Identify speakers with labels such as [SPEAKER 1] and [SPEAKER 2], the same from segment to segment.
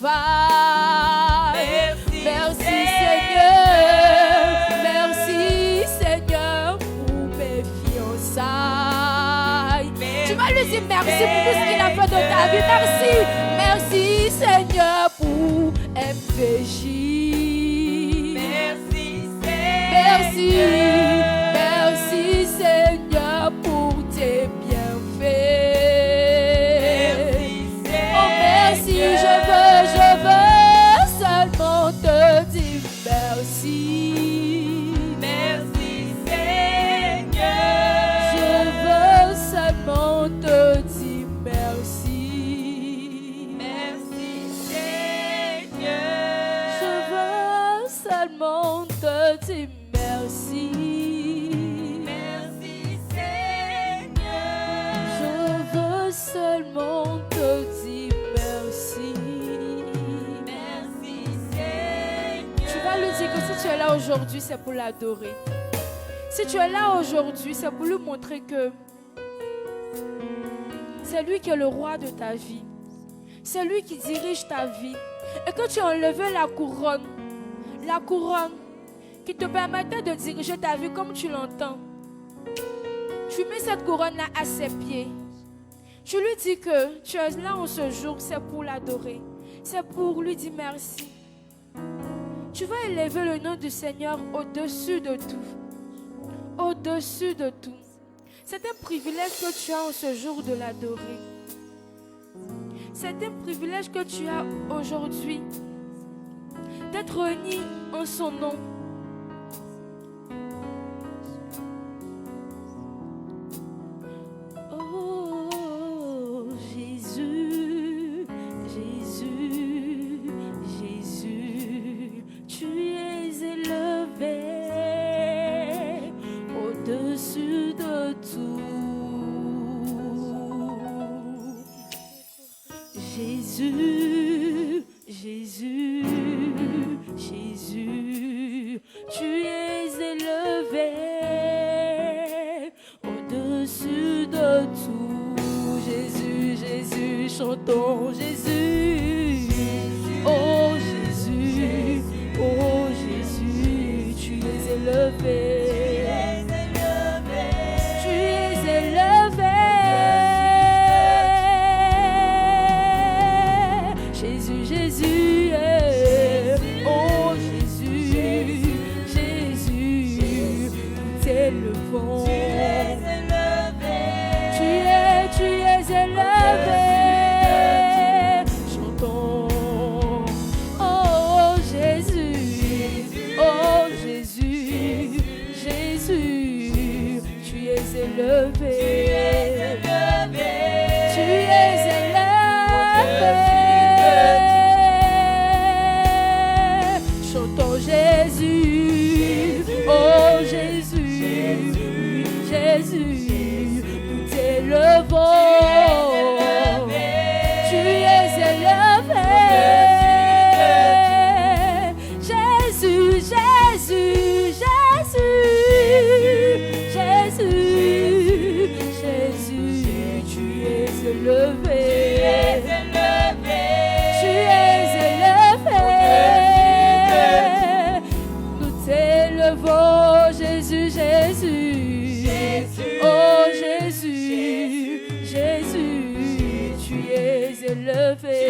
[SPEAKER 1] travail. Merci Seigneur pour mes fiançailles. Tu vas lui dire merci pour tout ce qu'il a fait de ta vie. Merci Seigneur pour MVJ. Merci Seigneur pour tes bienfaits. Oh merci, je veux seulement te dire merci.
[SPEAKER 2] Merci Seigneur.
[SPEAKER 1] Je veux seulement te dire merci.
[SPEAKER 2] Merci Seigneur.
[SPEAKER 1] Je veux seulement te dire merci.
[SPEAKER 2] Merci Seigneur.
[SPEAKER 1] Je veux seulement te dire merci.
[SPEAKER 2] Merci Seigneur.
[SPEAKER 1] Tu vas lui dire que si tu es là aujourd'hui, c'est pour l'adorer. Si tu es là aujourd'hui, c'est pour lui montrer que c'est lui qui est le roi de ta vie. C'est lui qui dirige ta vie. Et que tu as enlevé la couronne qui te permettait de diriger ta vie comme tu l'entends. Tu mets cette couronne-là à ses pieds. Tu lui dis que tu es là en ce jour, c'est pour l'adorer. C'est pour lui dire merci. Tu vas élever le nom du Seigneur au-dessus de tout. Au-dessus de tout. C'est un privilège que tu as en ce jour de l'adorer. C'est un privilège que tu as aujourd'hui d'être réunis en son nom. Oh Jésus, Jésus, Jésus, tu es élevé au-dessus de tout. Jésus, Jésus, Jésus, tu es élevé au-dessus de tout. Jésus, Jésus, chantons Jésus. Oh Jésus, tu es élevé. Tu es élevé. Jésus, Jésus, oh Jésus, Jésus, tout est le vent. Tu es élevé. Chantons, oh Jésus, Jésus, tu es élevé. Tu es élevé. Chantons Jésus, oh Jésus, Jésus, nous t'élevons. Tu es élevé. Jésus, Jésus, Jésus, Jésus, Jésus, tu es élevé. Tu es élevé. Nous t'élevons, Jésus, Jésus. Oh Jésus, Jésus, tu es élevé.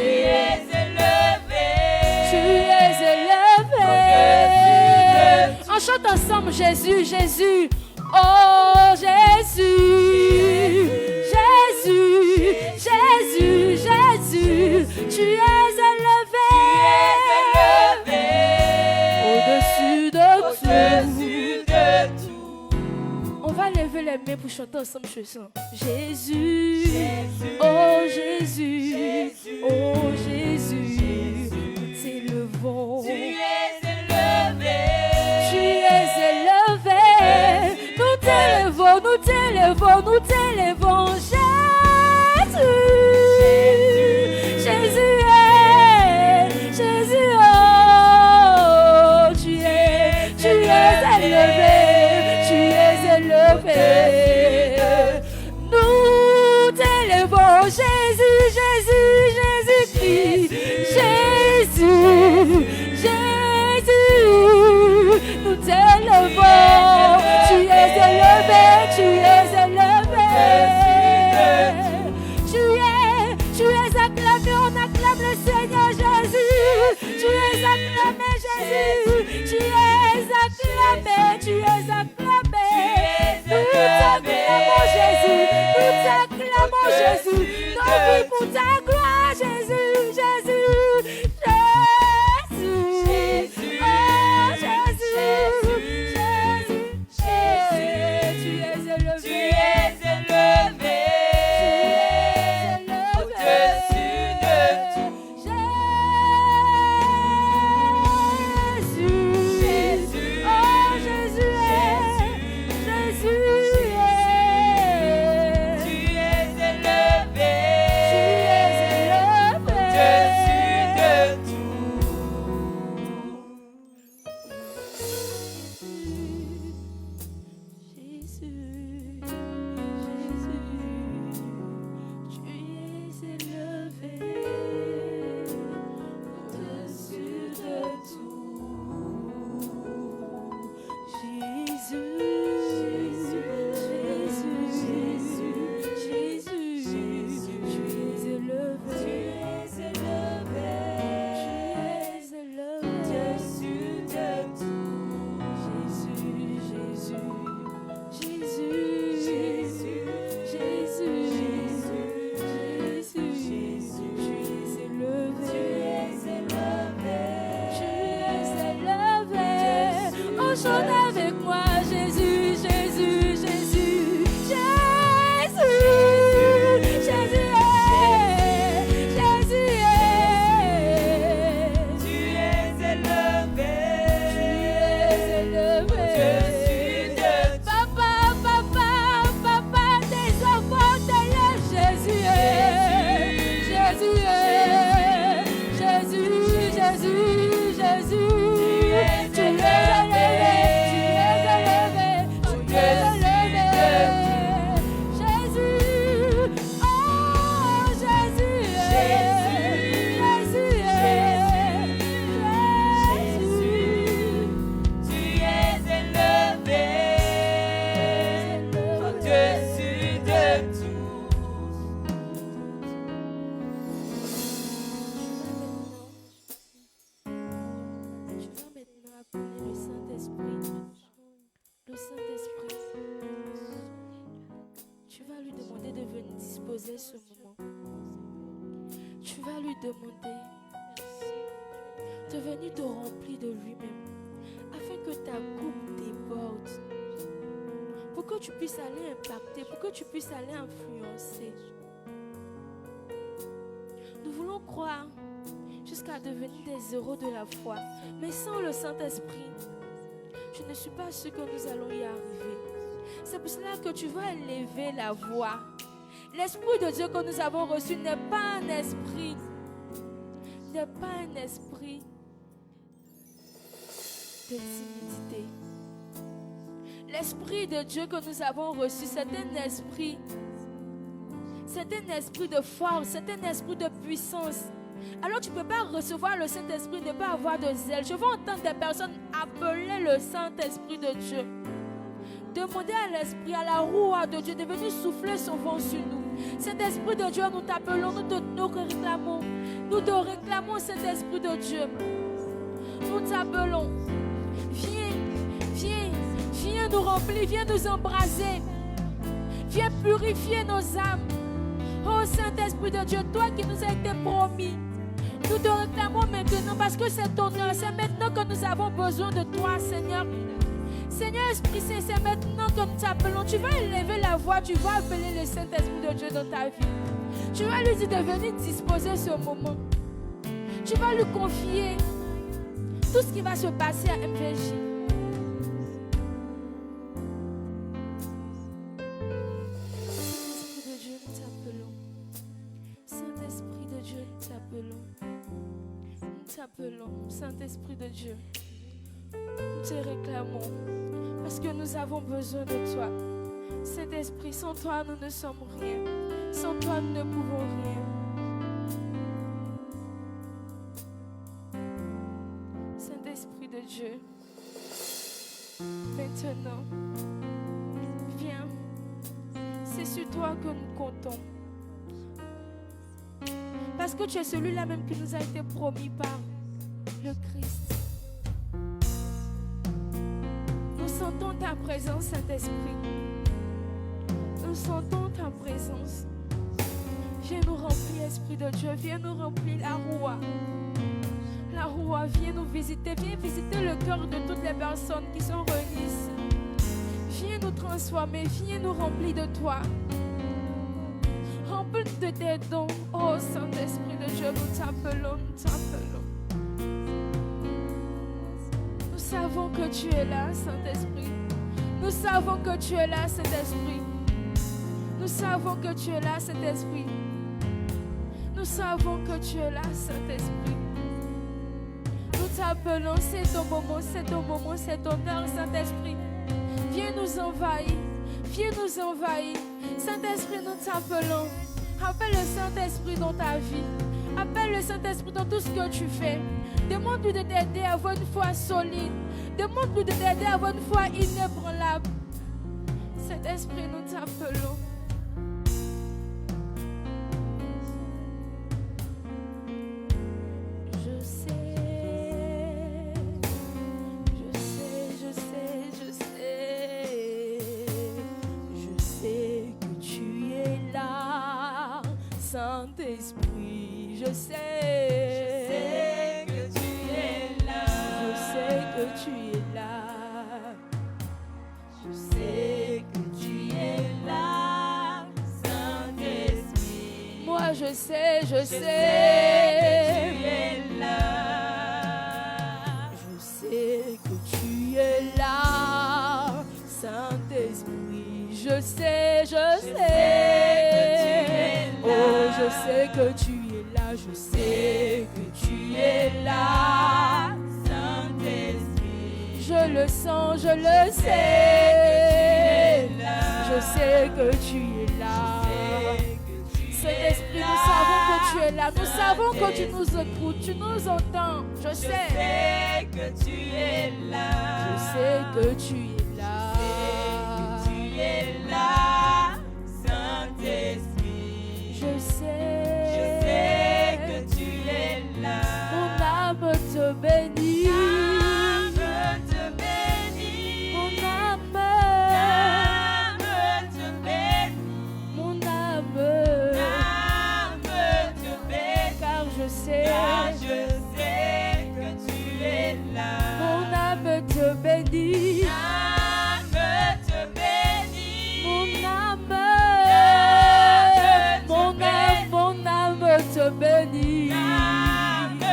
[SPEAKER 1] Tu es élevé. On chante ensemble Jésus, Jésus. Oh Jésus, Jésus, Jésus, Jésus, tu es élevé. Au-dessus de tout. On va lever les mains pour chanter ensemble ce chant. Jésus, oh Jésus, oh Jésus, nous t'élevons. Tu es élevé. Nous t'élevons, nous t'élevons, nous t'élevons. Jésus, Jésus, Jésus, oh, tu es élevé, tu es élevé. Nous t'élevons, Jésus, Jésus, Jésus-Christ, Jésus. Jésus, Jésus, nous t'élevons. Tu es élevé, tu es élevé. Tu es acclamé, on acclame le Seigneur Jésus. Tu es acclamé, Jésus. Tu es acclamé, tu es acclamé. Nous t'acclamons, Jésus. Nous t'acclamons, Jésus. Nos vies pour ta gloire, Jésus, Jésus. Jésus, oh Jésus, Jésus, tu es élevé.
[SPEAKER 2] Tu es élevé au-dessus de tout.
[SPEAKER 1] Jésus, oh Jésus, Jésus,
[SPEAKER 2] Tu es élevé
[SPEAKER 1] disposer ce moment. Tu vas lui demander de venir te remplir de lui-même afin que ta coupe déborde, pour que tu puisses aller impacter, pour que tu puisses aller influencer. Nous voulons croire jusqu'à devenir des héros de la foi, mais sans le Saint-Esprit, je ne suis pas sûre que nous allons y arriver. C'est pour cela que tu vas élever la voix. L'Esprit de Dieu que nous avons reçu n'est pas un esprit, n'est pas un esprit de timidité. L'Esprit de Dieu que nous avons reçu, c'est un esprit de force, c'est un esprit de puissance. Alors tu ne peux pas recevoir le Saint-Esprit, ne pas avoir de zèle. Je veux entendre des personnes appeler le Saint-Esprit de Dieu. Demander à l'Esprit, à la roue de Dieu de venir souffler son vent sur nous. Cet Esprit de Dieu, nous t'appelons, nous te réclamons. Nous te réclamons, cet Esprit de Dieu. Nous t'appelons. Viens nous remplir, viens nous embraser. Viens purifier nos âmes. Oh Saint-Esprit de Dieu, toi qui nous as été promis. Nous te réclamons maintenant parce que c'est ton heure. C'est maintenant que nous avons besoin de toi, Seigneur. Seigneur Esprit Saint, c'est maintenant que nous t'appelons. Tu vas élever la voix, tu vas appeler le Saint-Esprit de Dieu dans ta vie. Tu vas lui dire de venir disposer ce moment. Tu vas lui confier tout ce qui va se passer à MVJ. Saint-Esprit de Dieu, nous t'appelons. Saint-Esprit de Dieu, nous t'appelons. Nous t'appelons, Saint-Esprit de Dieu. Nous te réclamons parce que nous avons besoin de toi. Saint-Esprit, sans toi, nous ne sommes rien. Sans toi, nous ne pouvons rien. Saint-Esprit de Dieu. Maintenant, viens. C'est sur toi que nous comptons. Parce que tu es celui-là même qui nous a été promis par le Christ. Nous sentons ta présence, Saint-Esprit. Nous sentons ta présence. Viens nous remplir, Esprit de Dieu. Viens nous remplir la roua. La roua, viens nous visiter. Viens visiter le cœur de toutes les personnes qui sont réunies ici. Viens nous transformer. Viens nous remplir de toi. Remplis de tes dons. Oh Saint-Esprit de Dieu, nous t'appelons, nous t'appelons. Nous savons que tu es là, Saint-Esprit. Nous savons que tu es là, Saint-Esprit. Nous savons que tu es là, Saint-Esprit. Nous savons que tu es là, Saint-Esprit. Nous t'appelons, c'est ton moment, c'est ton moment, c'est ton heure, Saint-Esprit. Viens nous envahir, viens nous envahir. Saint-Esprit, nous t'appelons. Appelle le Saint-Esprit dans ta vie. Appelle le Saint-Esprit dans tout ce que tu fais. Demande-lui de t'aider à avoir une foi solide. Demande-lui de t'aider à avoir une foi inébranlable. Saint-Esprit, nous t'appelons. Je sais, je sais, je sais, je sais. Je sais que tu es là, Saint-Esprit. Je sais
[SPEAKER 2] que tu es là.
[SPEAKER 1] Je sais que tu es là.
[SPEAKER 2] Je sais que tu es là, Saint-Esprit.
[SPEAKER 1] Moi je sais, je
[SPEAKER 2] Je
[SPEAKER 1] sais.
[SPEAKER 2] sais que tu es là.
[SPEAKER 1] Je sais que tu es là, Saint-Esprit. Je sais, je sais. Oh, je sais que tu es là. Je sais que tu es là.
[SPEAKER 2] Saint-Esprit.
[SPEAKER 1] Je le sens, je le sais. Je sais que tu es là. Saint-Esprit, nous savons que tu es là. Nous savons que tu nous écoutes, tu nous entends. Je
[SPEAKER 2] Je
[SPEAKER 1] sais.
[SPEAKER 2] sais que tu es là.
[SPEAKER 1] Je sais que tu es là.
[SPEAKER 2] Tu es là, Saint-Esprit.
[SPEAKER 1] Je sais.
[SPEAKER 2] Je sais que tu es là.
[SPEAKER 1] Mon âme te bénit.
[SPEAKER 2] Mon âme te bénit.
[SPEAKER 1] Mon âme.
[SPEAKER 2] Âme te bénit.
[SPEAKER 1] Mon âme.
[SPEAKER 2] Âme te bénit.
[SPEAKER 1] Car je sais.
[SPEAKER 2] Car je sais que tu es là.
[SPEAKER 1] Mon âme te bénit.
[SPEAKER 2] Âme te bénit.
[SPEAKER 1] Mon âme.
[SPEAKER 2] Mon âme
[SPEAKER 1] Mon âme te
[SPEAKER 2] te bénit.
[SPEAKER 1] bénit.
[SPEAKER 2] Âme te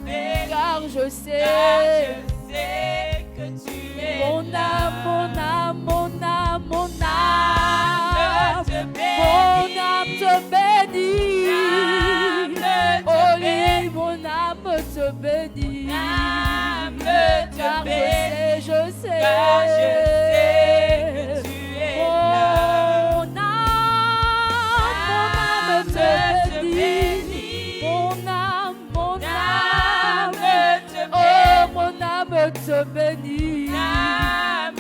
[SPEAKER 2] bénit.
[SPEAKER 1] Car je
[SPEAKER 2] Car
[SPEAKER 1] sais.
[SPEAKER 2] je sais que tu es
[SPEAKER 1] Mon
[SPEAKER 2] là.
[SPEAKER 1] âme, mon âme, mon âme, mon âme.
[SPEAKER 2] Âme te
[SPEAKER 1] Mon âme
[SPEAKER 2] bénit.
[SPEAKER 1] te bénit.
[SPEAKER 2] Âme te
[SPEAKER 1] Oh oui,
[SPEAKER 2] bénit.
[SPEAKER 1] mon âme te bénit.
[SPEAKER 2] Âme te
[SPEAKER 1] Car
[SPEAKER 2] bénit.
[SPEAKER 1] je sais,
[SPEAKER 2] Car je sais que tu es là.
[SPEAKER 1] Mon âme te bénit. Mon âme, mon âme. Oh, mon âme te bénit.
[SPEAKER 2] Âme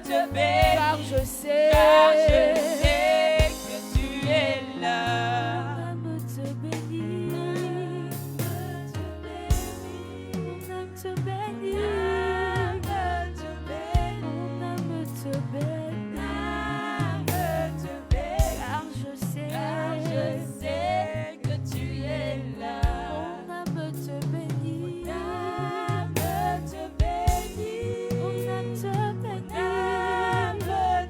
[SPEAKER 2] te bénit.
[SPEAKER 1] Car je sais.
[SPEAKER 2] Car je sais que tu es là.
[SPEAKER 1] Mon âme te bénit. Mon âme te bénit. Mon âme te bénit. Car je sais.
[SPEAKER 2] Car je sais que tu es là.
[SPEAKER 1] Mon âme te bénit.
[SPEAKER 2] Âme te bénit.
[SPEAKER 1] Mon âme te bénit.
[SPEAKER 2] Âme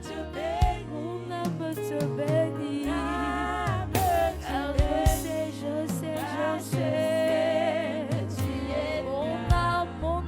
[SPEAKER 2] te bénit.
[SPEAKER 1] Mon âme te bénit.
[SPEAKER 2] Âme
[SPEAKER 1] Car
[SPEAKER 2] te
[SPEAKER 1] je sais, je sais, je sais.
[SPEAKER 2] tu es
[SPEAKER 1] Mon âme, mon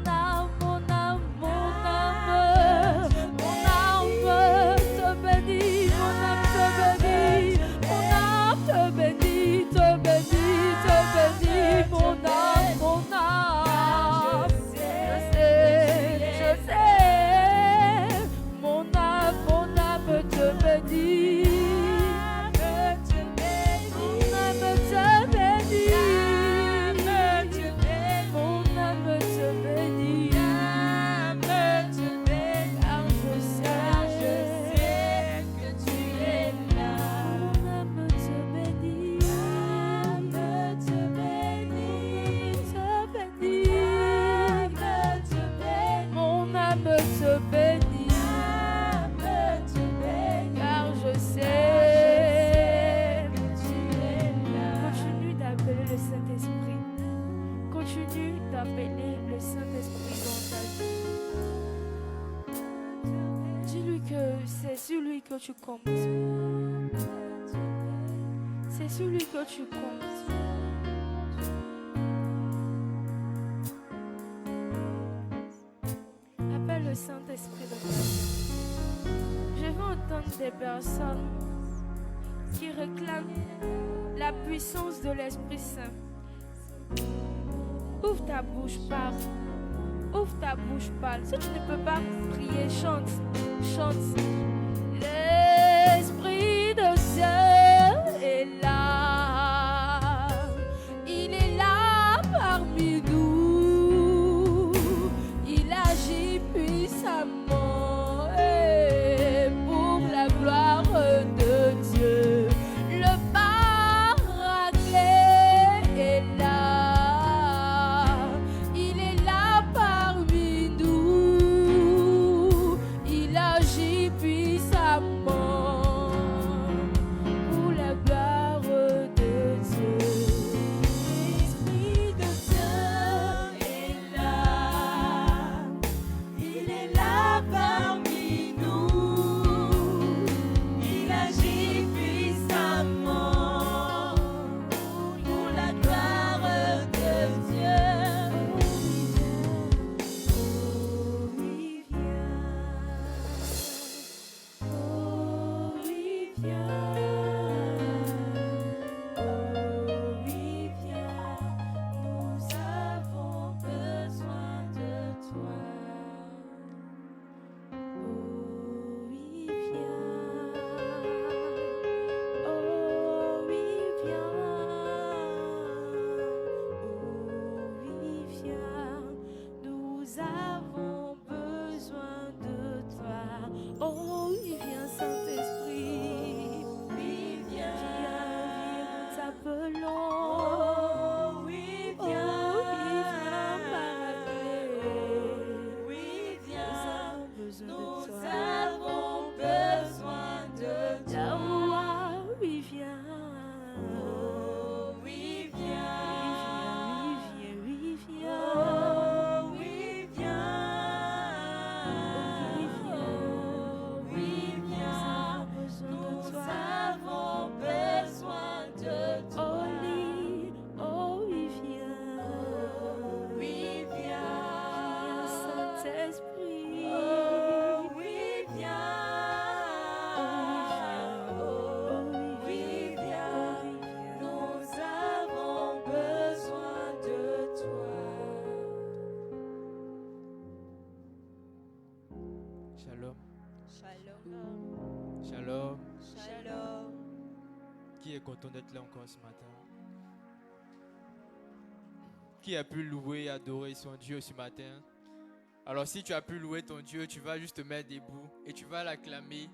[SPEAKER 1] te bénir, car je sais que tu es là. Continue d'appeler le Saint-Esprit. Continue d'appeler le Saint-Esprit dans ta vie. Dis-lui que c'est sur lui que tu comptes. C'est sur lui que tu comptes. Appelle le Saint-Esprit dans ta vie. Je veux entendre des personnes qui réclament la puissance de l'Esprit Saint. Ouvre ta bouche, parle. Ouvre ta bouche, parle. Si tu ne peux pas prier, chante. Chante. L'Esprit de Dieu est là. Il est là parmi nous. Il agit puissamment et pour la gloire de Dieu. Le Paraclet est là. Il est là parmi nous. Il agit puissamment pour la gloire de Dieu.
[SPEAKER 2] L'Esprit de Dieu est là. Il est là parmi nous. Il agit puissamment pour la gloire de Dieu. Oh, il vient. Oh, il vient. Oh, il vient. Nous avons besoin de toi. Oh, il vient. Oh, il vient. Oh, il vient. Nous avons besoin de toi. Oh, il vient, Saint-Esprit. Il vient. Viens, nous t'appelons. Oh, il vient. Paraclet. Oui, viens. Nous avons besoin de toi.
[SPEAKER 1] Yaoua, oui, viens.
[SPEAKER 2] Oh, oui, viens.
[SPEAKER 1] Oui, viens.
[SPEAKER 2] Oh, oui, viens. Oui, viens. Nous avons besoin de toi.
[SPEAKER 1] Oh, oui, viens.
[SPEAKER 2] Oui, viens.
[SPEAKER 1] Viens, Saint-Esprit.
[SPEAKER 2] Oh, oui, viens. Oh, oui, viens. Nous avons besoin de toi.
[SPEAKER 3] Shalom.
[SPEAKER 2] Shalom.
[SPEAKER 3] Shalom.
[SPEAKER 2] Shalom.
[SPEAKER 3] Qui est content d'être là encore ce matin? Qui a pu louer et adorer son Dieu ce matin? Alors si tu as pu louer ton Dieu, tu vas juste te mettre debout et tu vas l'acclamer.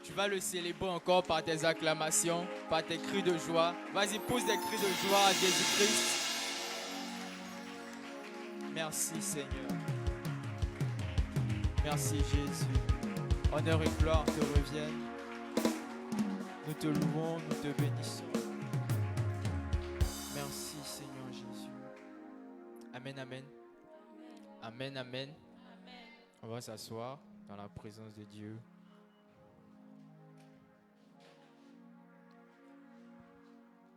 [SPEAKER 3] Tu vas le célébrer encore par tes acclamations, par tes cris de joie. Vas-y, pousse des cris de joie à Jésus-Christ. Merci Seigneur. Merci Jésus. Honneur et gloire te reviennent. Nous te louons, nous te bénissons. Merci Seigneur Jésus. Amen, amen. Amen, amen. On va s'asseoir dans la présence de Dieu.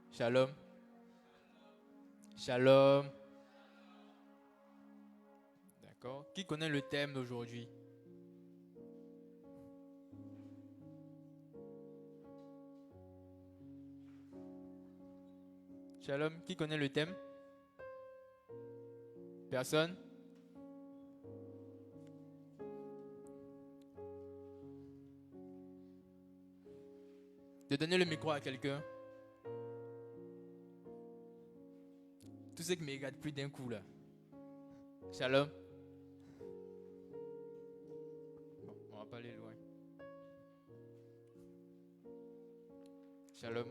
[SPEAKER 3] Shalom. Shalom. D'accord. Qui connaît le thème d'aujourd'hui? Shalom. Qui connaît le thème? Personne? De donner le micro à quelqu'un. Tous ceux qui me regardent plus d'un coup là. Shalom. Bon, on va pas aller loin. Shalom.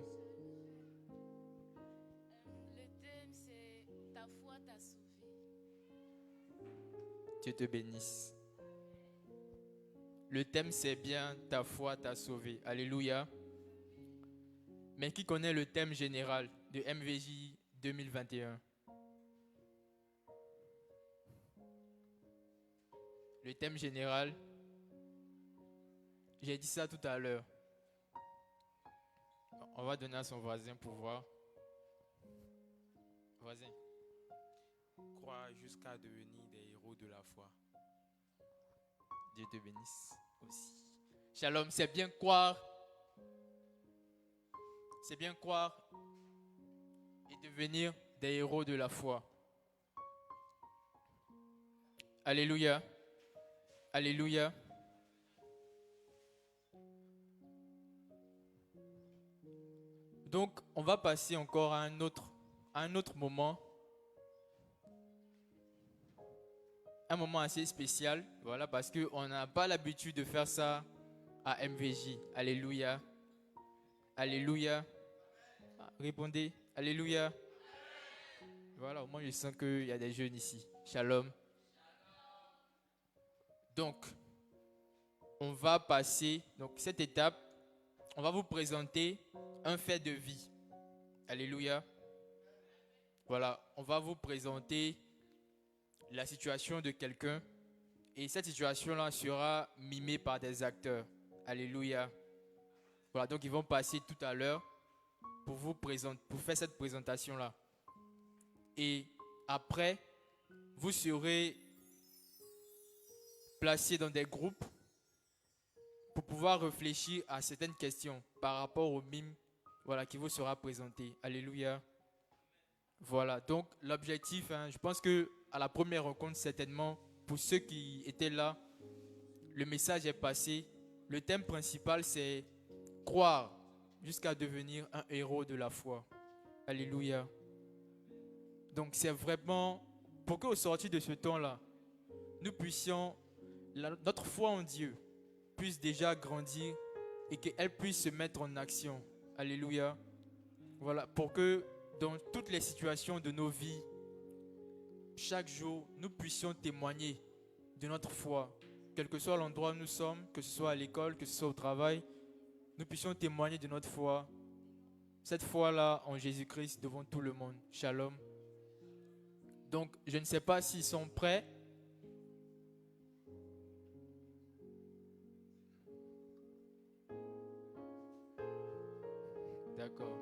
[SPEAKER 4] Le thème, c'est ta foi t'a sauvé.
[SPEAKER 3] Dieu te bénisse. Le thème c'est bien, ta foi t'a sauvé. Alléluia. Mais qui connaît le thème général de MVJ 2021? Le thème général, j'ai dit ça tout à l'heure. On va donner à son voisin pour voir. Voisin.
[SPEAKER 4] Croire jusqu'à devenir des héros de la foi.
[SPEAKER 3] Dieu te bénisse aussi. Shalom, c'est bien croire. C'est bien croire et devenir des héros de la foi. Alléluia. Alléluia. Donc, on va passer encore à un autre moment. Un moment assez spécial, voilà, parce qu'on n'a pas l'habitude de faire ça à MVJ. Alléluia. Alléluia. Répondez. Alléluia. Voilà, au moins je sens qu'il y a des jeunes ici. Shalom. Donc, on va passer, donc cette étape, on va vous présenter un fait de vie. Alléluia. Voilà, on va vous présenter la situation de quelqu'un et cette situation-là sera mimée par des acteurs. Alléluia. Voilà, donc ils vont passer tout à l'heure pour faire cette présentation-là. Et après, vous serez placés dans des groupes pour pouvoir réfléchir à certaines questions par rapport au mime, voilà, qui vous sera présenté. Alléluia. Voilà, donc l'objectif, je pense que à la première rencontre, certainement, pour ceux qui étaient là, le message est passé. Le thème principal, c'est croire jusqu'à devenir un héros de la foi. Alléluia. Donc c'est vraiment pour qu'au sortir de ce temps-là, nous puissions, notre foi en Dieu puisse déjà grandir et qu'elle puisse se mettre en action. Alléluia. Voilà, pour que dans toutes les situations de nos vies, chaque jour, nous puissions témoigner de notre foi. Quel que soit l'endroit où nous sommes, que ce soit à l'école, que ce soit au travail, nous puissions témoigner de notre foi. Cette foi-là en Jésus-Christ devant tout le monde. Shalom. Donc, je ne sais pas s'ils sont prêts. D'accord.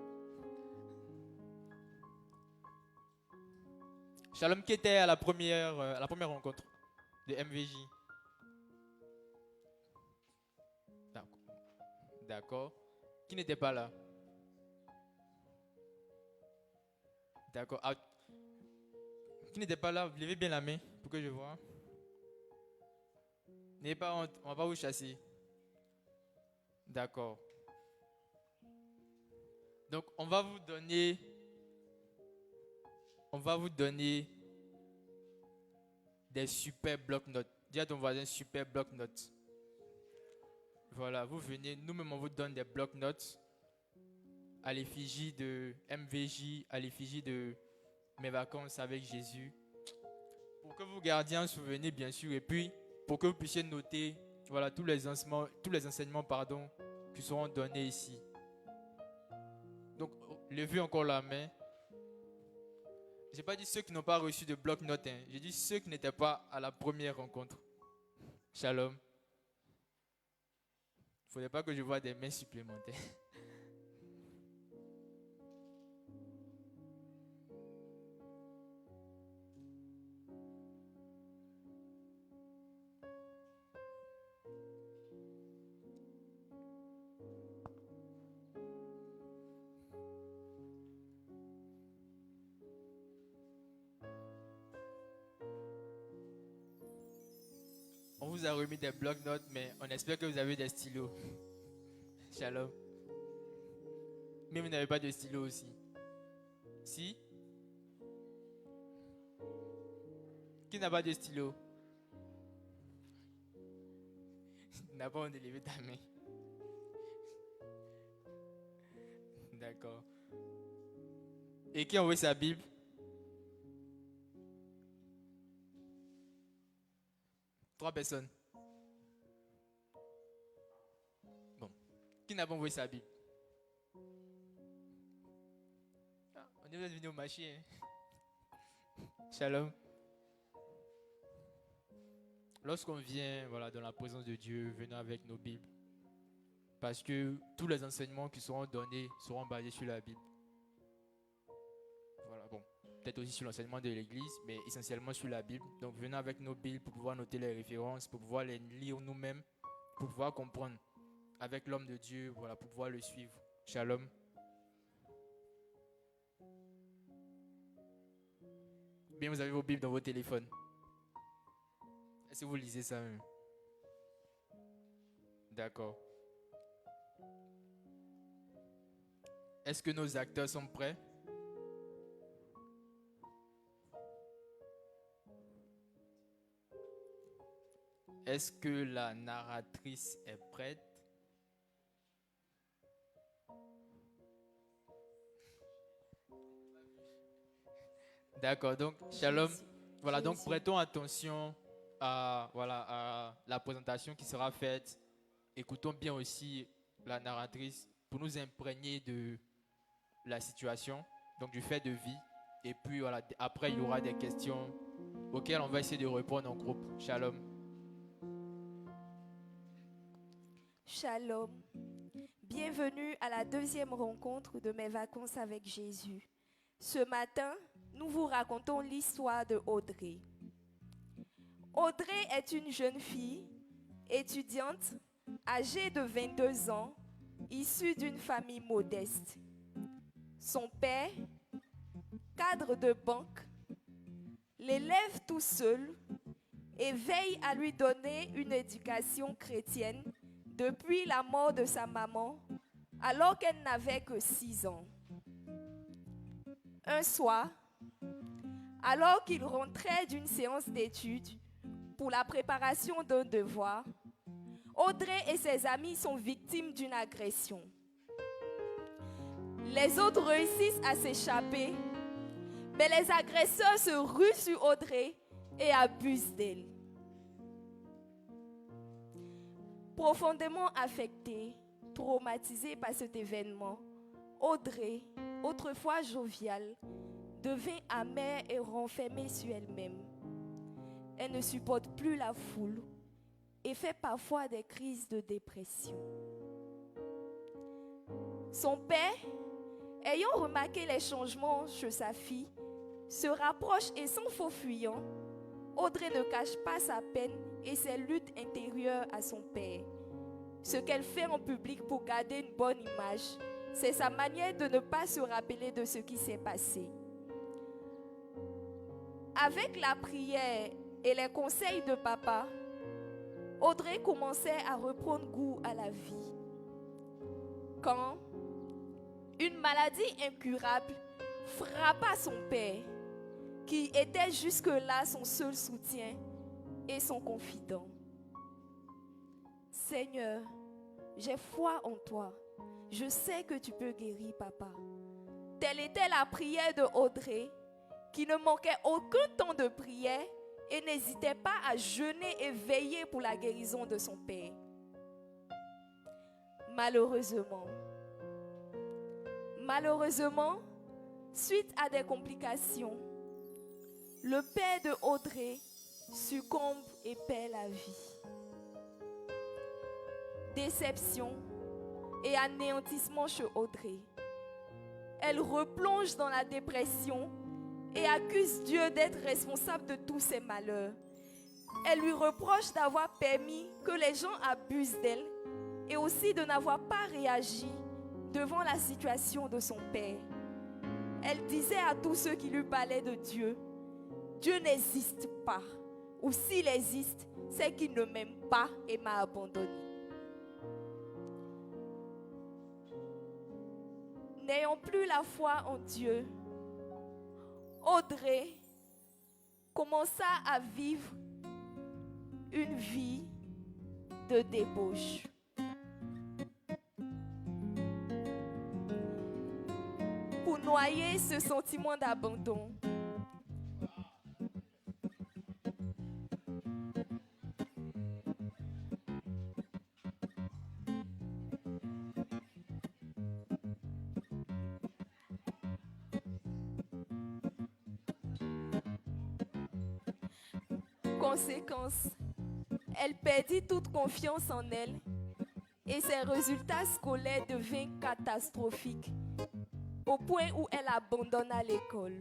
[SPEAKER 3] Shalom qui était à la première rencontre de MVJ. D'accord. Qui n'était pas là? D'accord. Ah, qui n'était pas là? Levez bien la main pour que je vois. N'ayez pas honte, on ne va pas vous chasser. D'accord. Donc, on va vous donner des super blocs-notes. Dis à ton voisin super blocs-notes. Voilà, vous venez, nous-mêmes on vous donne des blocs-notes à l'effigie de MVJ, à l'effigie de mes vacances avec Jésus. Pour que vous gardiez un souvenir, bien sûr, et puis pour que vous puissiez noter, voilà, tous les enseignements, qui seront donnés ici. Donc, levez encore la main. Je n'ai pas dit ceux qui n'ont pas reçu de bloc-notes. J'ai dit ceux qui n'étaient pas à la première rencontre. Shalom. Il ne faudrait pas que je voie des mains supplémentaires. On vous a remis des blocs-notes, mais on espère que vous avez des stylos. Shalom. Mais vous n'avez pas de stylo aussi. Si? Qui n'a pas de stylo? N'a pas honte de lever ta main. D'accord. Et qui a envoyé sa Bible? Trois personnes. Qui n'a pas envoyé sa Bible? Ah, on est venu au marché. Hein? Shalom. Lorsqu'on vient dans la présence de Dieu, venons avec nos Bibles. Parce que tous les enseignements qui seront donnés seront basés sur la Bible. Voilà, bon. Peut-être aussi sur l'enseignement de l'Église, mais essentiellement sur la Bible. Donc venons avec nos Bibles pour pouvoir noter les références, pour pouvoir les lire nous-mêmes, pour pouvoir comprendre avec l'homme de Dieu, pour pouvoir le suivre. Shalom. Bien, vous avez vos Bibles dans vos téléphones. Est-ce que vous lisez ça même? D'accord. Est-ce que nos acteurs sont prêts? Est-ce que la narratrice est prête? D'accord, donc shalom. Voilà, donc prêtons attention à la présentation qui sera faite. Écoutons bien aussi la narratrice pour nous imprégner de la situation, donc du fait de vie. Et puis après il y aura des questions auxquelles on va essayer de répondre en groupe. Shalom.
[SPEAKER 5] Shalom. Bienvenue à la deuxième rencontre de mes vacances avec Jésus. Ce matin, nous vous racontons l'histoire de Audrey. Audrey est une jeune fille, étudiante, âgée de 22 ans, issue d'une famille modeste. Son père, cadre de banque, l'élève tout seul et veille à lui donner une éducation chrétienne depuis la mort de sa maman, alors qu'elle n'avait que 6 ans. Un soir, alors qu'il rentrait d'une séance d'études pour la préparation d'un devoir, Audrey et ses amis sont victimes d'une agression. Les autres réussissent à s'échapper, mais les agresseurs se ruent sur Audrey et abusent d'elle. Profondément affectée, traumatisée par cet événement, Audrey, autrefois joviale, devint amère et renfermée sur elle-même. Elle ne supporte plus la foule et fait parfois des crises de dépression. Son père, ayant remarqué les changements chez sa fille, se rapproche et sans faux fuyant, Audrey ne cache pas sa peine et ses luttes intérieures à son père. Ce qu'elle fait en public pour garder une bonne image, c'est sa manière de ne pas se rappeler de ce qui s'est passé. Avec la prière et les conseils de papa, Audrey commençait à reprendre goût à la vie. Quand une maladie incurable frappa son père, qui était jusque-là son seul soutien et son confident. Seigneur, j'ai foi en toi. Je sais que tu peux guérir, papa. Telle était la prière de Audrey, qui ne manquait aucun temps de prière et n'hésitait pas à jeûner et veiller pour la guérison de son père. Malheureusement, suite à des complications, le père de Audrey succombe et perd la vie. Déception et anéantissement chez Audrey. Elle replonge dans la dépression et accuse Dieu d'être responsable de tous ses malheurs. Elle lui reproche d'avoir permis que les gens abusent d'elle et aussi de n'avoir pas réagi devant la situation de son père. Elle disait à tous ceux qui lui parlaient de Dieu, Dieu n'existe pas, ou s'il existe, c'est qu'il ne m'aime pas et m'a abandonné. N'ayant plus la foi en Dieu, Audrey commença à vivre une vie de débauche. Pour noyer ce sentiment d'abandon, conséquence, elle perdit toute confiance en elle et ses résultats scolaires devinrent catastrophiques au point où elle abandonna l'école.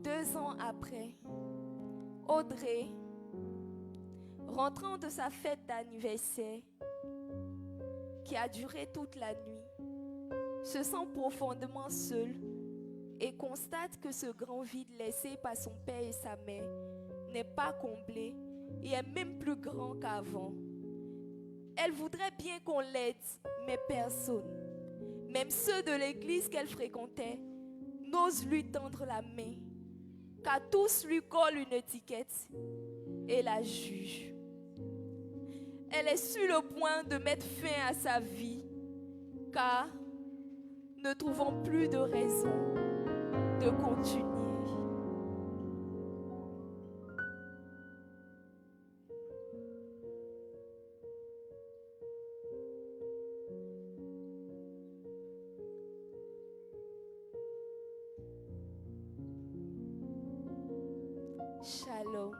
[SPEAKER 5] Deux ans après, Audrey, rentrant de sa fête d'anniversaire, qui a duré toute la nuit, se sent profondément seule et constate que ce grand vide laissé par son père et sa mère n'est pas comblé et est même plus grand qu'avant. Elle voudrait bien qu'on l'aide, mais personne, même ceux de l'église qu'elle fréquentait, n'osent lui tendre la main, car tous lui collent une étiquette et la jugent. Elle est sur le point de mettre fin à sa vie, car ne trouvant plus de raison de continuer. Shalom.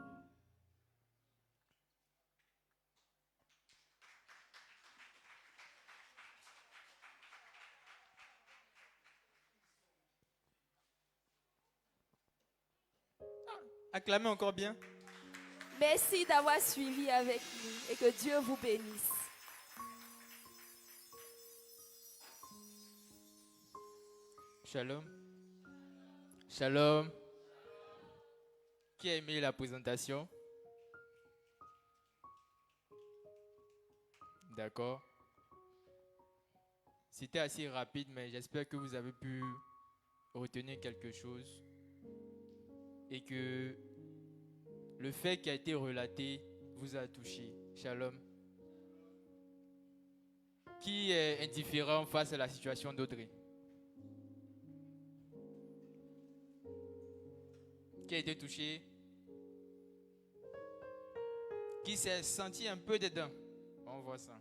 [SPEAKER 3] Acclamez encore bien.
[SPEAKER 5] Merci d'avoir suivi avec nous et que Dieu vous bénisse.
[SPEAKER 3] Shalom. Shalom. Qui a aimé la présentation? D'accord. C'était assez rapide, mais j'espère que vous avez pu retenir quelque chose et que le fait qui a été relaté vous a touché. Shalom. Qui est indifférent face à la situation d'Audrey? Qui a été touché? Qui s'est senti un peu dedans? On voit ça.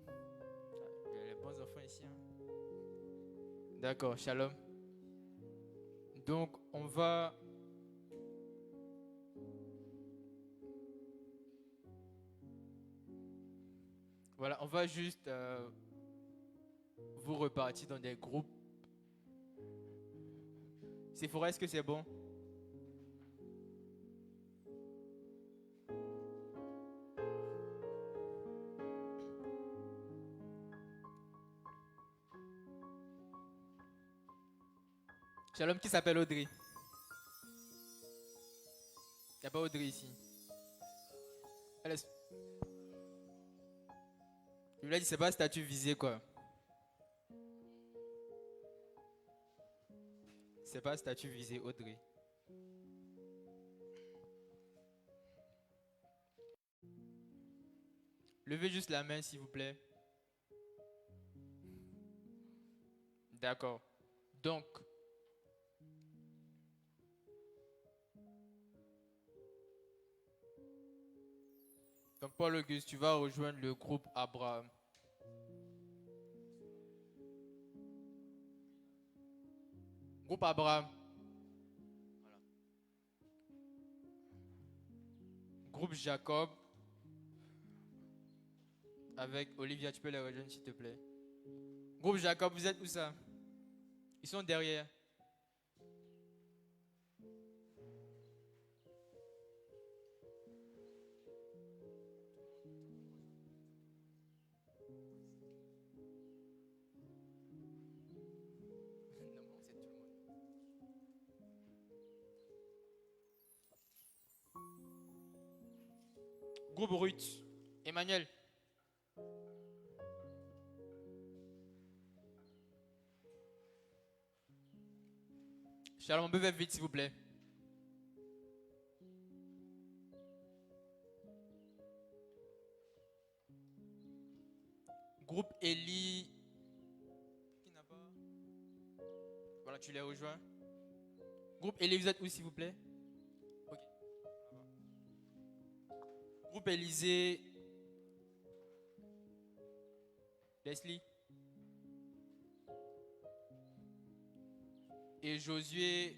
[SPEAKER 3] Il y a les bons enfants ici. Hein? D'accord, shalom. Donc, on va... Voilà, on va juste vous repartir dans des groupes. Sephora, est-ce que c'est bon? Shalom, qui s'appelle Audrey? Il n'y a pas Audrey ici. Elle est... Je lui ai dit, c'est pas statut visé quoi. C'est pas statut visé, Audrey. Levez juste la main s'il vous plaît. D'accord. Donc, Paul-Auguste, tu vas rejoindre le groupe Abraham. Groupe Abraham. Voilà. Groupe Jacob. Avec Olivia, tu peux les rejoindre s'il te plaît. Groupe Jacob, vous êtes où ça? Ils sont derrière. Groupe Ruth. Emmanuel. Shalom, buvez vite s'il vous plaît. Groupe Eli. Qui n'a pas? Voilà, tu les rejoins. Groupe Eli, vous êtes où s'il vous plaît? Ok. Groupe Élysée. Leslie. Et Josué,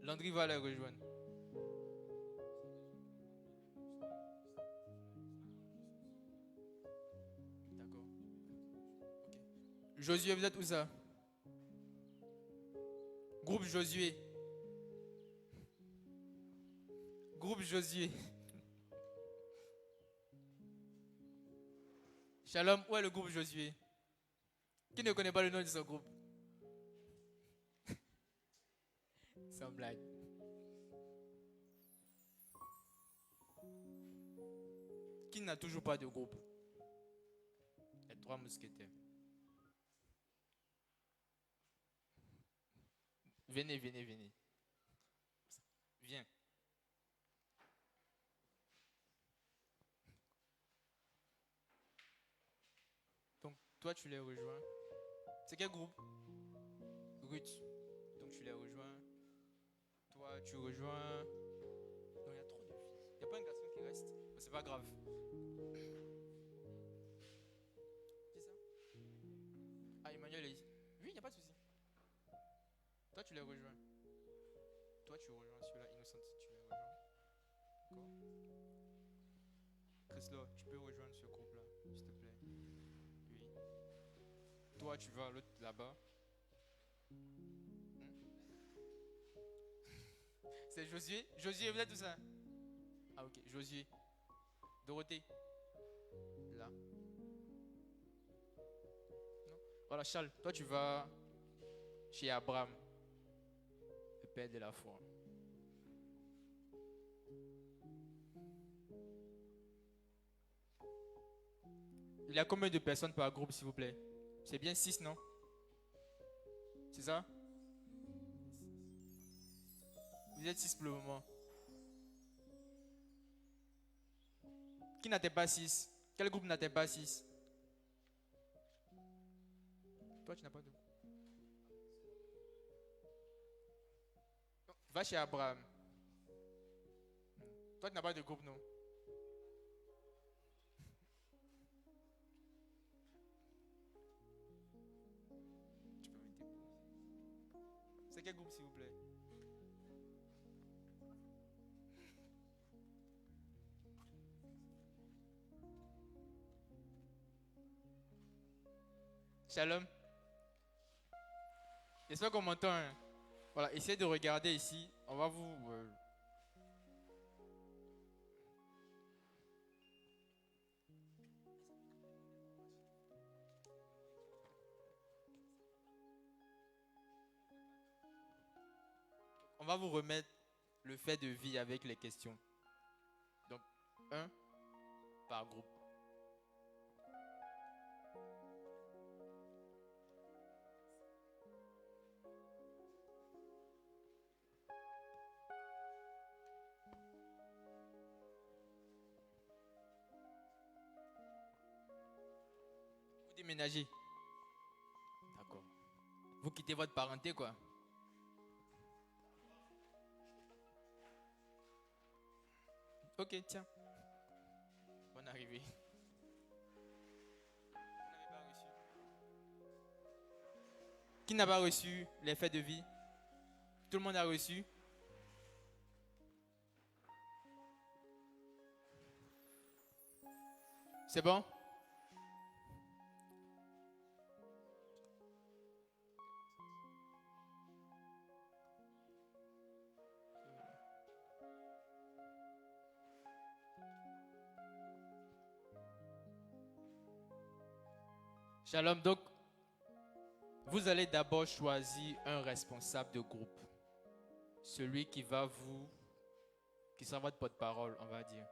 [SPEAKER 3] Landry va les rejoindre. D'accord. Ok. Josué, vous êtes où ça? Groupe Josué. Groupe Josué. Shalom, où est le groupe Josué? Qui ne connaît pas le nom de ce groupe? Sans blague. Qui n'a toujours pas de groupe? Les trois mousquetaires. Venez, venez, venez. Viens. Donc, toi, tu les rejoins. C'est quel groupe? Ruth. Donc, tu les rejoins. Toi, tu rejoins. Non, il y a trop de filles. Il n'y a pas un garçon qui reste. Mais c'est pas grave. C'est ça? Ah, Emmanuel est ici. Oui, il n'y a pas de souci. Toi, tu les rejoins. Toi, tu rejoins ceux-là, Innocent, tu les rejoins. D'accord? Chrysler, tu peux rejoindre ce groupe-là, s'il te plaît. Oui. Toi, tu vas à l'autre là-bas. C'est Josué. Josué, vous êtes où ça? Ah, ok. Josué. Dorothée. Là. Non. Voilà, Charles, toi, tu vas chez Abraham, le père de la foi. Il y a combien de personnes par groupe, s'il vous plaît? C'est bien 6, non? C'est ça? Vous êtes 6 pour le moment. Qui n'atteint pas 6? Quel groupe n'atteint pas 6? Toi, tu n'as pas de groupe. Va chez Abraham. Toi, tu n'as pas de groupe, non? Tu peux mettre. C'est quel groupe, s'il vous plaît? Shalom. J'espère qu'on m'entend. Hein. Voilà, essayez de regarder ici. On va vous... On va vous remettre le fait de vie avec les questions. Donc, un par groupe. Vous déménagez. D'accord. Vous quittez votre parenté, quoi. Ok, tiens. Bonne arrivée. Vous n'avez pas reçu. Qui n'a pas reçu les faits de vie? Tout le monde a reçu. C'est bon? Shalom, donc, vous allez d'abord choisir un responsable de groupe. Celui qui sera votre porte-parole, on va dire.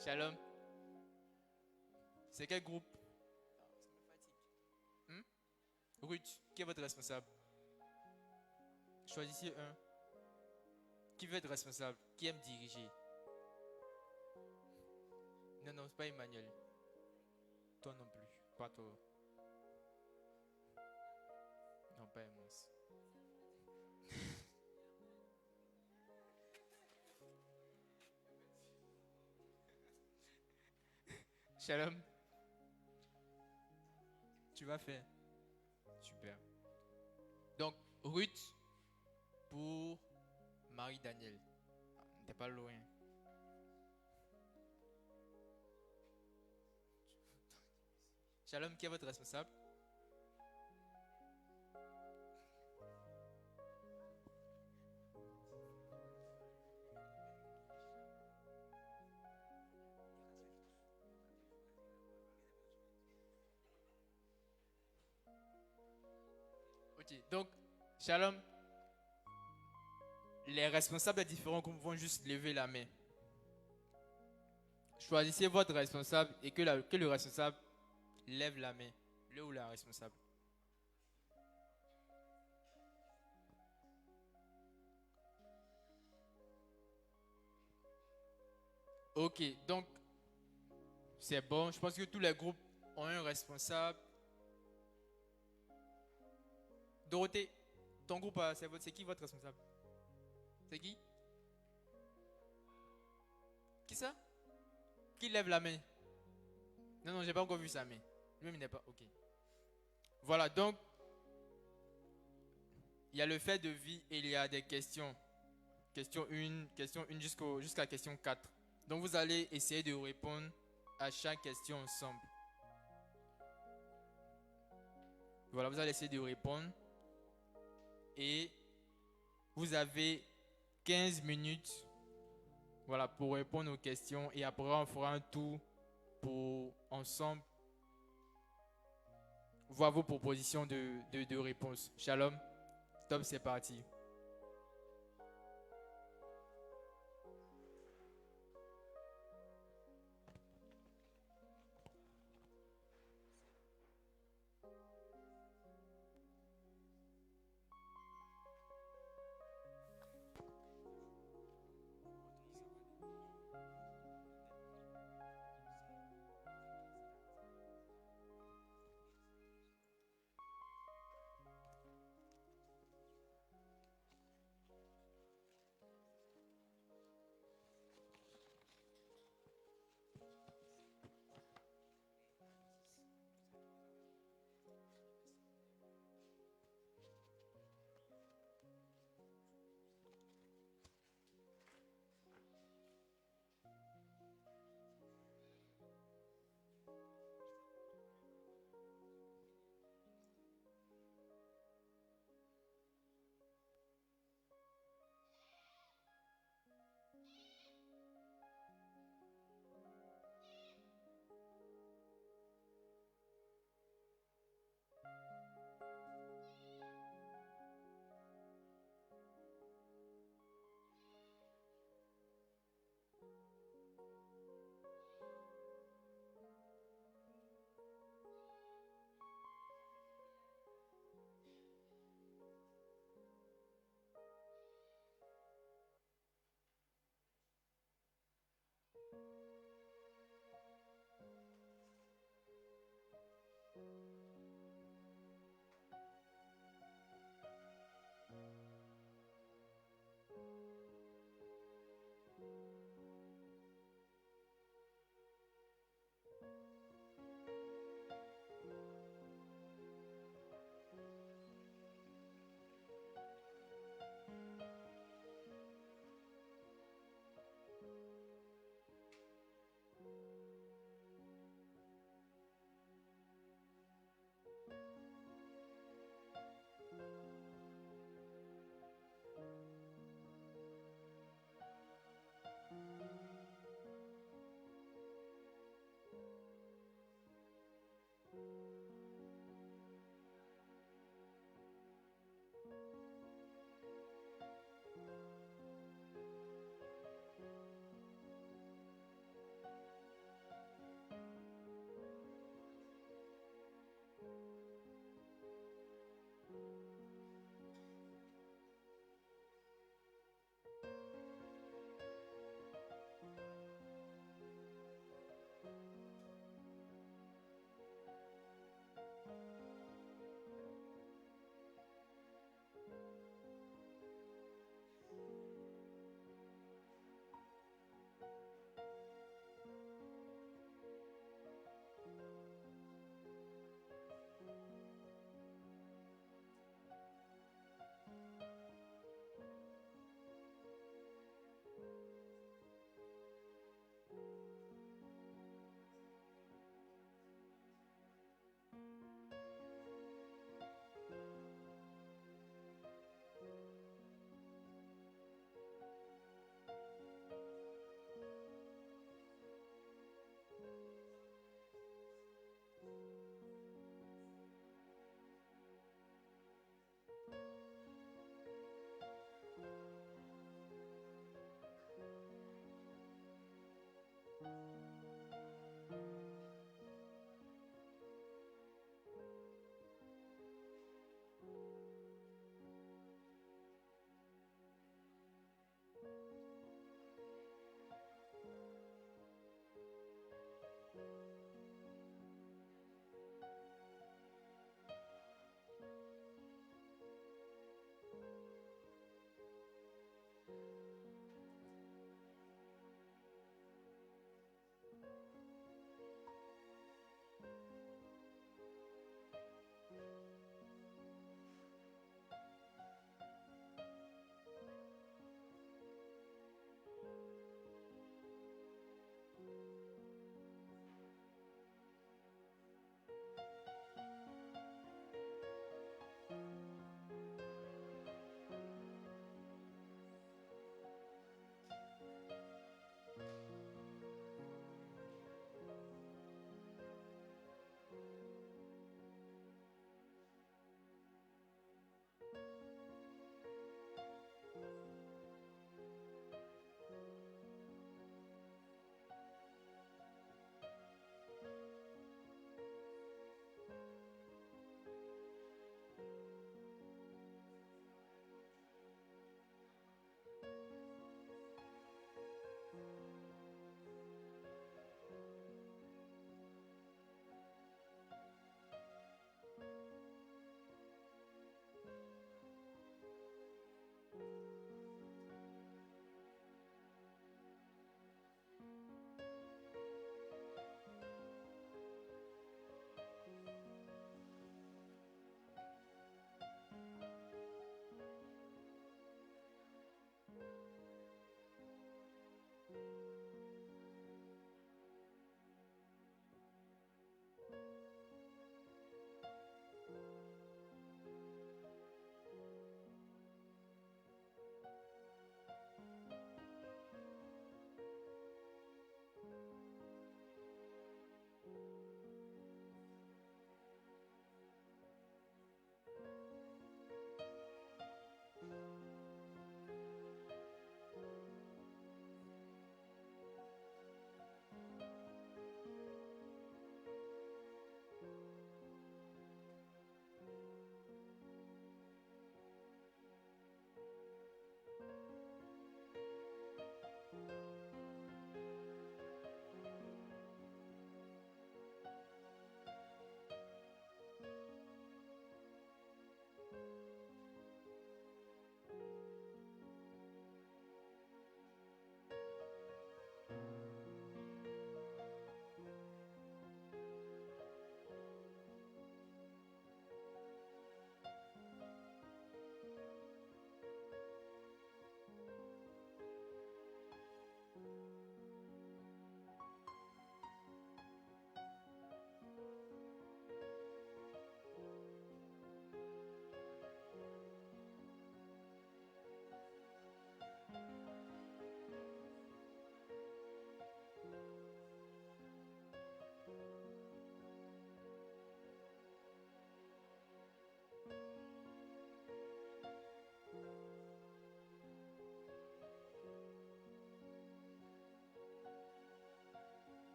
[SPEAKER 3] Shalom. C'est quel groupe? Ruth, qui est votre responsable? Choisissez un. Qui veut être responsable? Qui aime diriger? Non, non, c'est pas Emmanuel. Toi non plus. Pas toi. Non, pas Amos. Shalom. Tu vas faire. Super. Donc, Ruth pour Marie-Daniel. T'es pas loin. Shalom, qui est votre responsable? Ok, donc, Shalom, les responsables des différents groupes vont juste lever la main. Choisissez votre responsable et que le responsable lève la main. Le ou la responsable. Ok, donc, c'est bon. Je pense que tous les groupes ont un responsable. Dorothée, ton groupe, c'est qui votre responsable? C'est qui? Qui ça? Qui lève la main? Non, j'ai pas encore vu sa main. Lui-même, il n'est pas. Ok. Voilà, donc, il y a le fait de vie et il y a des questions. Question 1 jusqu'à question 4. Donc, vous allez essayer de répondre à chaque question ensemble. Voilà, vous allez essayer de répondre. Et vous avez 15 minutes, voilà, pour répondre aux questions. Et après, on fera un tour pour ensemble voir vos propositions de réponse. Shalom. Top, c'est parti.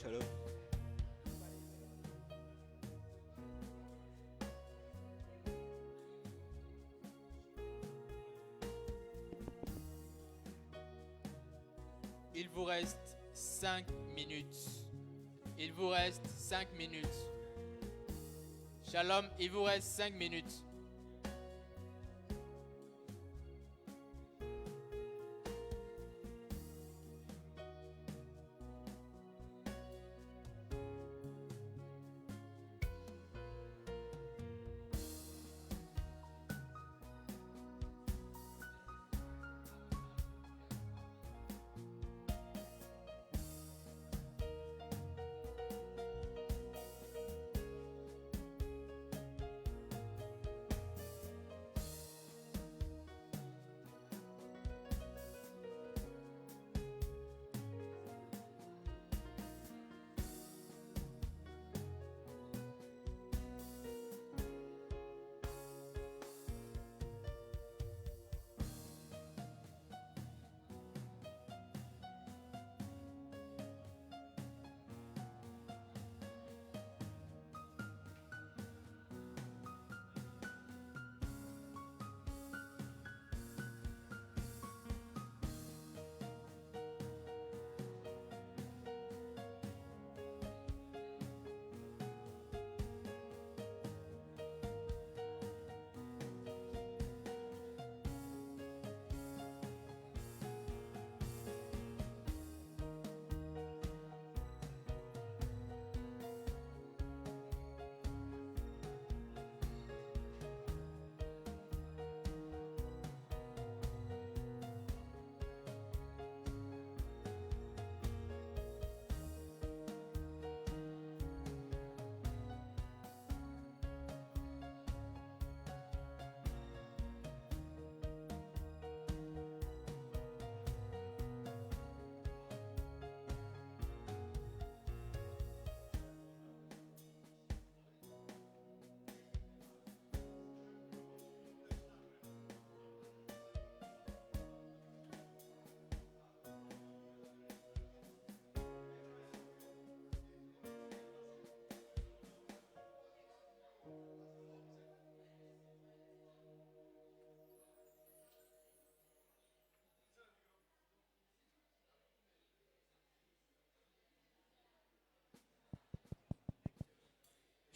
[SPEAKER 6] Shalom.
[SPEAKER 3] Il vous reste 5 minutes. Il vous reste 5 minutes. Shalom, il vous reste 5 minutes.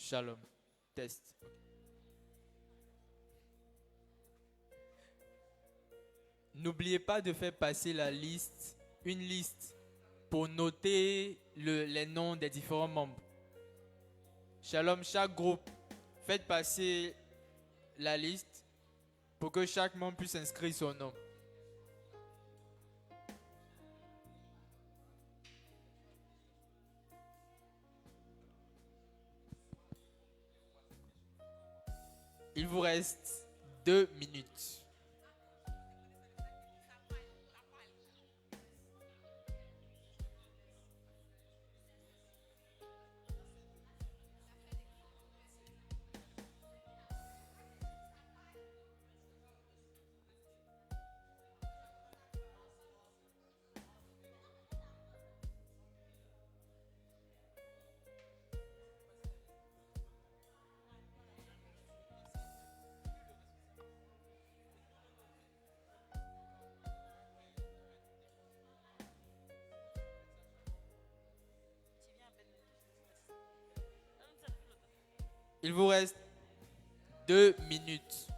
[SPEAKER 3] Shalom. Test. N'oubliez pas de faire passer une liste pour noter les noms des différents membres. Shalom, chaque groupe, faites passer la liste pour que chaque membre puisse inscrire son nom. Il vous reste 2 minutes. Il vous reste 2 minutes.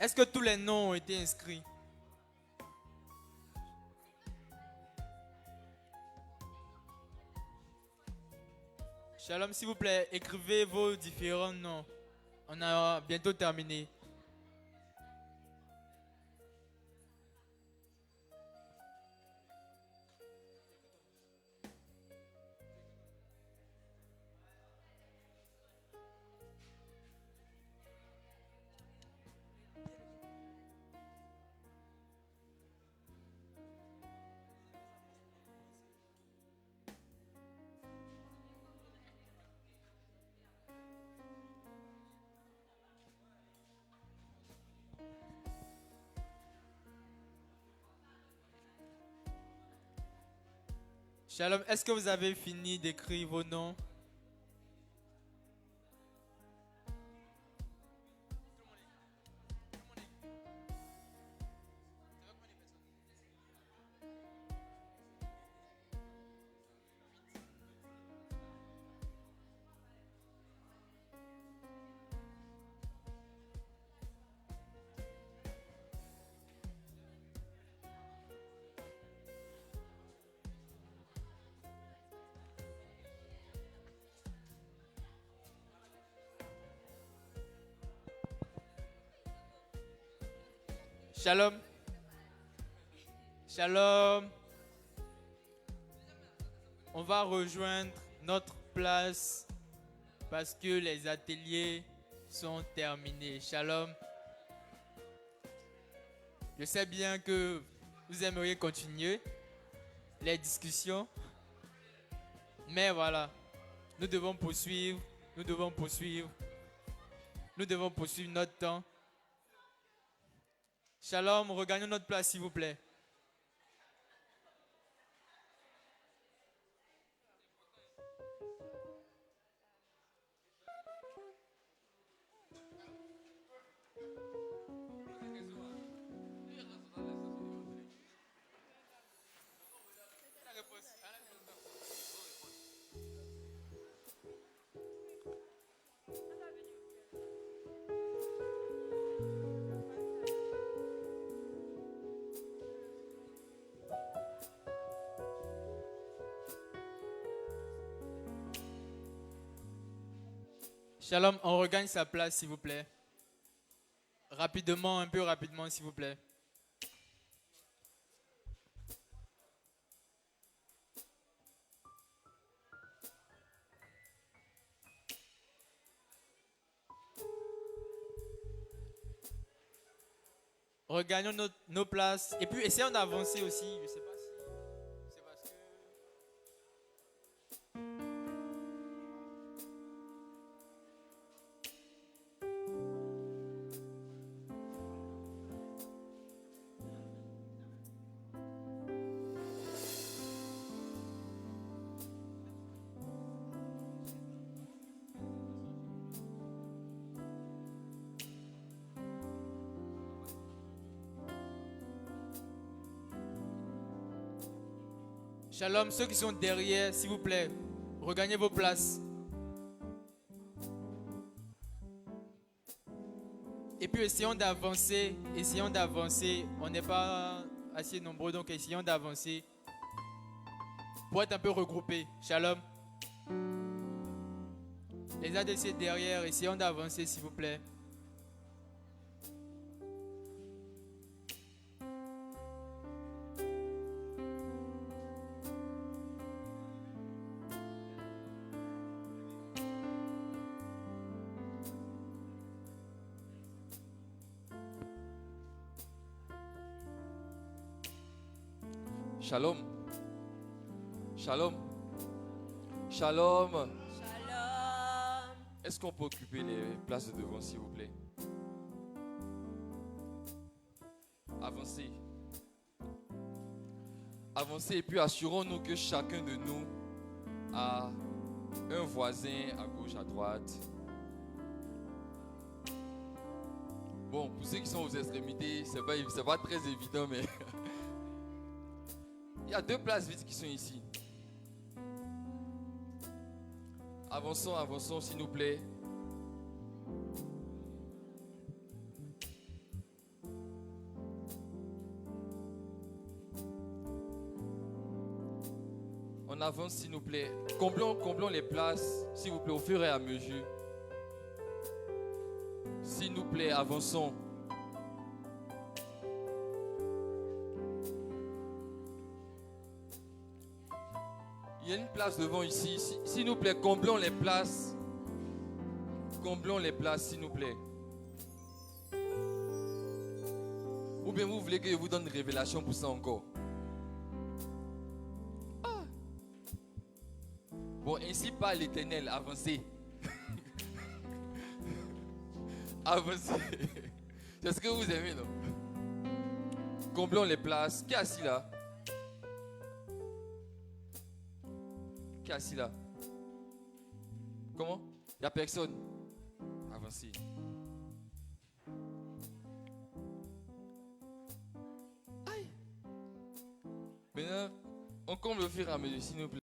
[SPEAKER 3] Est-ce que tous les noms ont été inscrits? Shalom, s'il vous plaît, écrivez vos différents noms. On a bientôt terminé. Shalom, est-ce que vous avez fini d'écrire vos noms? Shalom. Shalom. On va rejoindre notre place parce que les ateliers sont terminés. Shalom. Je sais bien que vous aimeriez continuer les discussions. Mais voilà, nous devons poursuivre notre temps. Shalom, regagnons notre place s'il vous plaît. Shalom, on regagne sa place s'il vous plaît. Rapidement, un peu rapidement s'il vous plaît. Regagnons nos places et puis essayons d'avancer aussi. Je sais pas si c'est parce que... Shalom, ceux qui sont derrière, s'il vous plaît, regagnez vos places. Et puis essayons d'avancer. On n'est pas assez nombreux, donc essayons d'avancer pour être un peu regroupés. Shalom. Les ADC derrière, essayons d'avancer s'il vous plaît.
[SPEAKER 6] Shalom. Shalom. Shalom.
[SPEAKER 5] Shalom.
[SPEAKER 6] Est-ce qu'on peut occuper les places de devant, s'il vous plaît? Avancez. Avancez et puis assurons-nous que chacun de nous a un voisin à gauche, à droite. Bon, pour ceux qui sont aux extrémités, c'est pas très évident, mais il y a 2 places vides qui sont ici. Avançons, s'il nous plaît. On avance, s'il nous plaît. Comblons les places, s'il vous plaît, au fur et à mesure. S'il nous plaît, avançons. Il y a une place devant ici. S'il nous plaît, comblons les places. Comblons les places, s'il nous plaît. Ou bien vous voulez que je vous donne une révélation pour ça encore? Ah. Bon, ainsi parle l'Éternel, avancez. Avancez. C'est ce que vous aimez, non? Comblons les places. Qui est assis là? Qui est assis là? Comment? Il n'y a personne. Avancez. Aïe. Maintenant, on comble au fur et à mesure, s'il nous plaît.